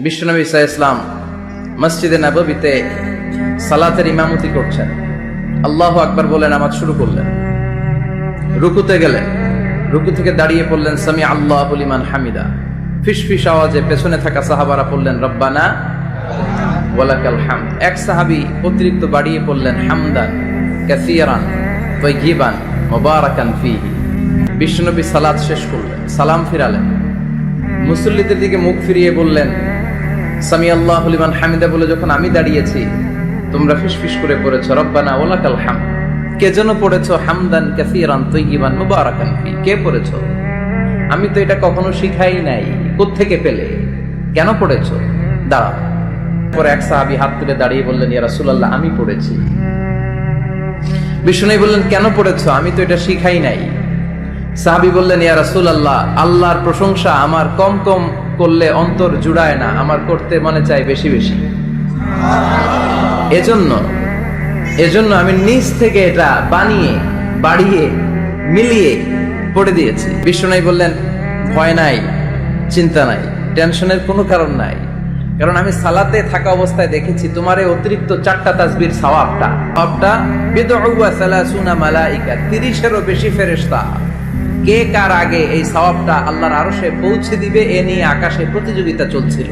বিশ্বনবী সাল্লাল্লাহু আলাইহি ওয়াসাল্লাম মসজিদে নববীতে সালাতের ইমামতি করছেন। আল্লাহু আকবার বলে নামাজ শুরু করলেন। রুকুতে গেলেন, রুকু থেকে দাঁড়িয়ে পড়লেন সামি আল্লাহু লিমান হামিদা। ফিসফিস আওয়াজে পেছনে থাকা সাহাবারা পড়লেন রব্বানা ওয়ালাকাল হামদ। এক সাহাবী অতিরিক্ত বাড়িয়ে পড়লেন হামদান কাসীরান তাইয়িবান মুবারাকান ফীহি। বিশ্বনবী সালাত শেষ করলেন, সালাম ফিরালেন, মুসল্লিদের দিকে মুখ ফিরিয়ে বললেন সামি আল্লাহু লিমান হামিদা বলে যখন আমি দাঁড়িয়েছি তোমরা ফিসফিস করে পড়েছো রব্বানা ওয়ালাকাল হামদ। কে যেন পড়েছো হামদান কাসীরান তাইয়িবান মুবারাকান ফী। কে পড়েছো? আমি তো এটা কখনো শিখাই নাই, কোত্থেকে পেলে? কেন পড়েছো? দাঁড়াও। পরে এক সাহাবী হাত তুলে দাঁড়িয়ে বললেন ইয়া রাসূলুল্লাহ আমি পড়েছি। বিষ্ণু বললেন কেন পড়েছো? আমি তো এটা শিখাই নাই। সাহাবী বললেন ইয়া রাসূলুল্লাহ আল্লাহর প্রশংসা আমার কম কম করলে অন্তর জুড়ায় না, আমার করতে মনে চাই বেশি বেশি। এজন্য আমি নিজ থেকে এটা বানিয়ে বাড়িয়ে মিলিয়ে পড়ে দিয়েছি। বিষ্ণু বললেন ভয় নাই, চিন্তা নাই, টেনশনের কোনো কারণ নাই, কারণ আমি সালাতে থাকা অবস্থায় দেখেছি তোমার এই অতিরিক্ত 4টা তাসবির সওয়াবটা বিদউ ওয়া 30 মালায়েকা, 30-এরও বেশি ফেরেশতা কে কার আগে এই সওয়াবটা আল্লাহর আরশে পৌঁছে দিবে এ নিয়ে আকাশে প্রতিযোগিতা চলছিল।